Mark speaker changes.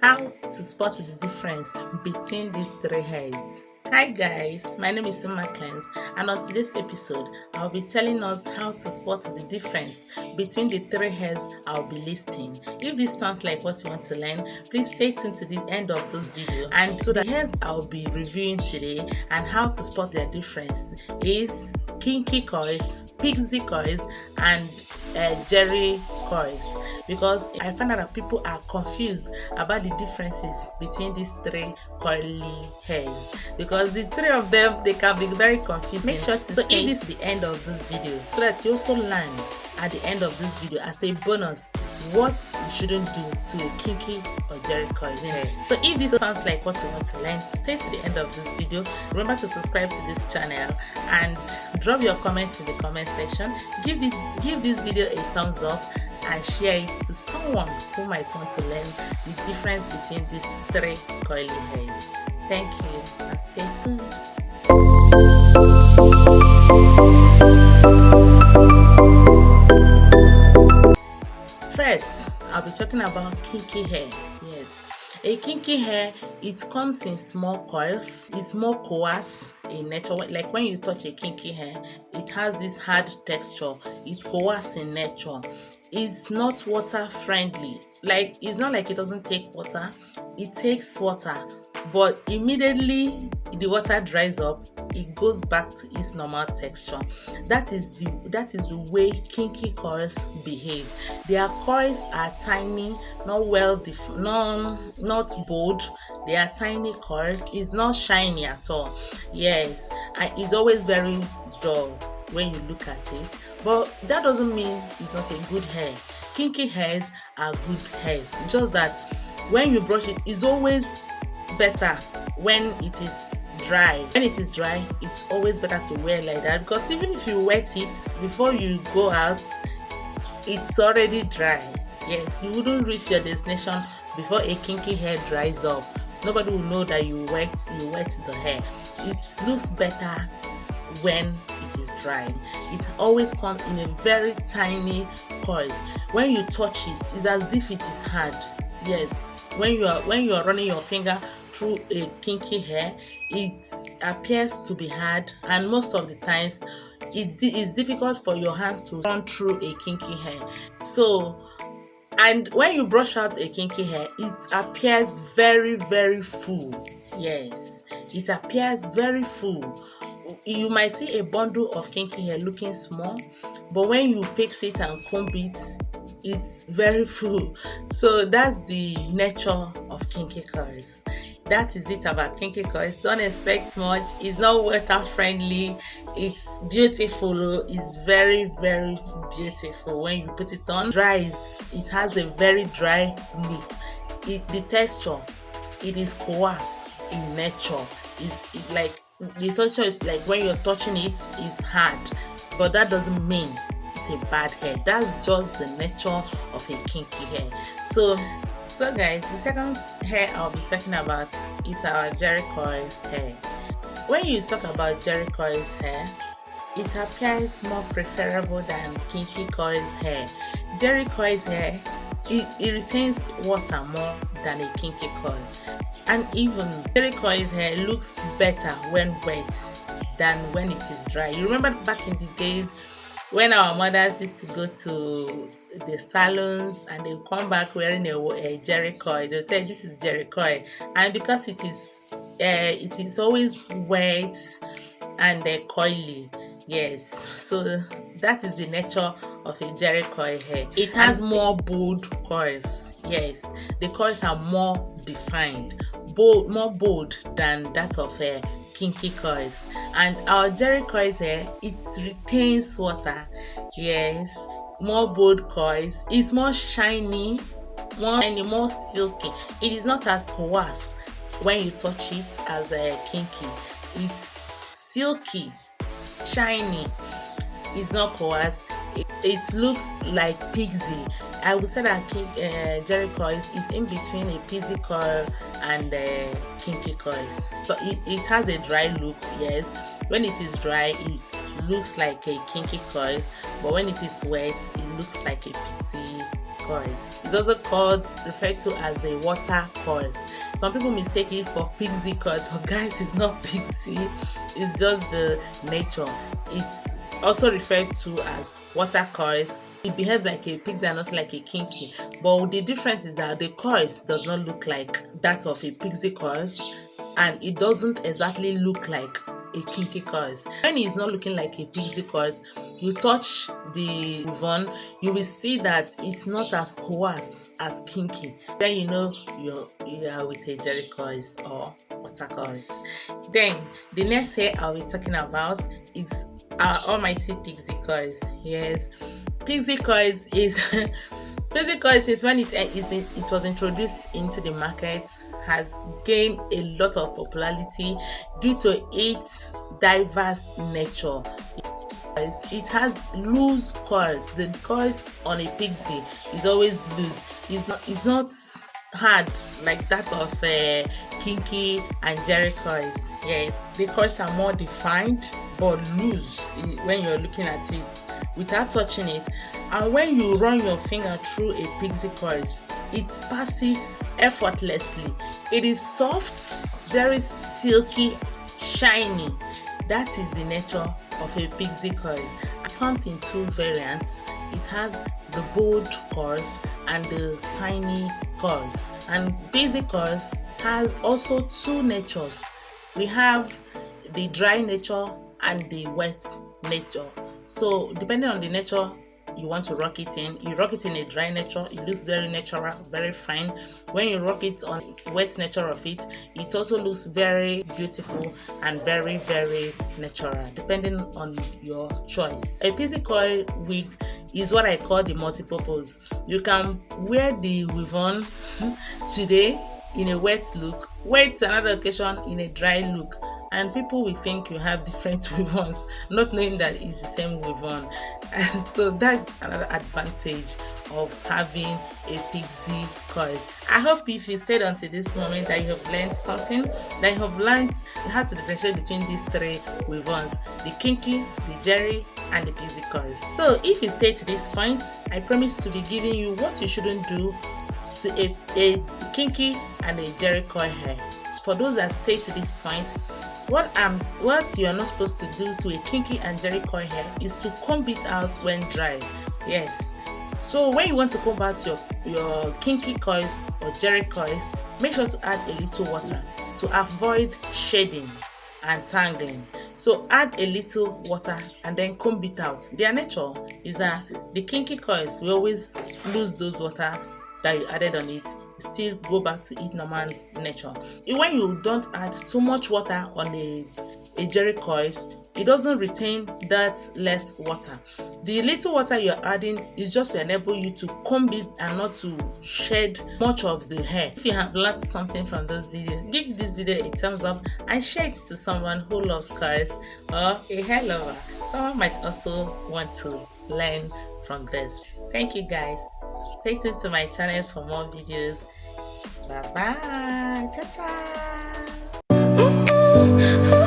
Speaker 1: how to spot the difference between these three hairs. Hi guys, my name is Kens, and on today's episode I'll be telling us how to spot the difference between the three hairs I'll be listing. If this sounds like what you want to learn, please stay tuned to the end of this video. And so the hairs I'll be reviewing today and how to spot their difference is Kinky coils, Pixie coils, and Jerry coils, because I find out that people are confused about the differences between these three coily hairs, because the three of them, they can be very confusing. Make sure to stay to the end of this video so that you also learn at the end of this video as a bonus what you shouldn't do to a kinky or Jerry coils hair. So if this sounds like what you want to learn, stay to the end of this video. Remember to subscribe to this channel and drop your comments in the comment section. Give this video a thumbs up and share it to someone who might want to learn the difference between these three coily hairs. Thank you and stay tuned. First, I'll be talking about kinky hair. Yes, a kinky hair, it comes in small coils. It's more coarse in nature. Like when you touch a kinky hair, it has this hard texture. It's coarse in nature. It's not water friendly. Like, it's not like it doesn't take water. It takes water, but immediately the water dries up, it goes back to its normal texture. That is the way kinky coils behave. Their coils are tiny, not bold. They are tiny coils. It's not shiny at all. Yes, and it's always very dull when you look at it, but that doesn't mean it's not a good hair. Kinky hairs are good hairs, just that when you brush it, it's always better when it is dry. When it is dry, it's always better to wear like that, because even if you wet it before you go out, it's already dry. Yes, you wouldn't reach your destination before a kinky hair dries up. Nobody will know that you wet the hair. It looks better when it is dry. It always comes in a very tiny coils. When you touch it, it's as if it is hard. Yes, when you are running your finger through a kinky hair, it appears to be hard, and most of the times it is difficult for your hands to run through a kinky hair. So, and when you brush out a kinky hair, it appears very, very full. Yes, it appears very full. You might see a bundle of kinky hair looking small, but when you fix it and comb it, it's very full. So that's the nature of kinky coils. That is it about kinky coils. Don't expect much. It's not water friendly. It's beautiful. It's very, very beautiful when you put it on. Dries. It has a very dry look. The texture, it is coarse in nature. It's like, the texture is like when you're touching it, is hard, but that doesn't mean it's a bad hair. That's just the nature of a kinky hair. So guys, the second hair I'll be talking about is our Jerry coil hair. When you talk about Jerry coil's hair, it appears more preferable than kinky coil's hair. Jerry coil's hair, it retains water more than a kinky coil. And even Jerry coil's hair looks better when wet than when it is dry. You remember back in the days when our mothers used to go to the salons and they come back wearing a Jerry coil. They'll tell you this is Jerry coil, and because it is always wet and coily. Yes, so that is the nature of a Jerry coil hair. It has more bold coils. Yes, the coils are more defined, more bold than that of kinky coils. And our Jerry coils hair, it retains water. Yes, more bold coils. It's more shiny, more silky. It is not as coarse when you touch it as a kinky. It's silky, shiny. It's not coarse. It looks like Pixie. I would say that Jerry coils is in between a Pixie coil and kinky coils. So it has a dry look. Yes, when it is dry, it looks like a kinky coil, but when it is wet, it looks like a Pixie coils. It's also referred to as a water coils. Some people mistake it for pixie coils, but guys, it's not pixie. It's just the nature. It's also referred to as water coils. It behaves like a pixie and also like a kinky, but the difference is that the coils does not look like that of a pixie coils, and it doesn't exactly look like a kinky coils. When it's not looking like a pixie coils, you touch the weave-on, you will see that it's not as coarse as kinky. Then you know you are with a jerry coils or water coils. Then the next hair I'll be talking about is our almighty pixie coils. Yes, pixie coils is pixie coils is when it was introduced into the market, has gained a lot of popularity due to its diverse nature. It has loose coils. The coils on a pixie is always loose. It's not hard like that of kinky and jerry coils. Yeah, the coils are more defined but loose when you're looking at it without touching it. And when you run your finger through a pixie coils, it passes effortlessly. It is soft, very silky, shiny. That is the nature of a pixie coil. It comes in two variants. It has the bold coils and the tiny coils. And pixie coils has also two natures. We have the dry nature and the wet nature. So depending on the nature you want to rock it in, you rock it in a dry nature, it looks very natural, very fine. When you rock it on wet nature of it, it also looks very beautiful and very, very natural, depending on your choice. A pixie coil wig is what I call the multi-purpose. You can wear the weave-on today in a wet look, wear it to another occasion in a dry look, and people will think you have different weave-ons, not knowing that it's the same weave-on. And so that's another advantage of having a pixie coils. I hope if you stayed until this moment that you have learned something, that you have learned how to differentiate between these three weave-ons: the kinky, the jerry, and the pixie coils. So if you stayed to this point, I promise to be giving you what you shouldn't do to a kinky and a jerry coil hair. For those that stay to this point, what you are not supposed to do to a kinky and jerry coil hair is to comb it out when dry. Yes. So when you want to comb out your kinky coils or jerry coils, make sure to add a little water to avoid shedding and tangling. So add a little water and then comb it out. Their nature is that the kinky coils will always lose those water that you added on it, still go back to its normal nature. When you don't add too much water on a jerry coils, it doesn't retain that less water. The little water you're adding is just to enable you to comb it and not to shed much of the hair. If you have learned something from this video, give this video a thumbs up and share it to someone who loves coils or a hair lover. Someone might also want to learn from this. Thank you guys. Stay tuned to my channels for more videos. Bye bye. Ciao ciao.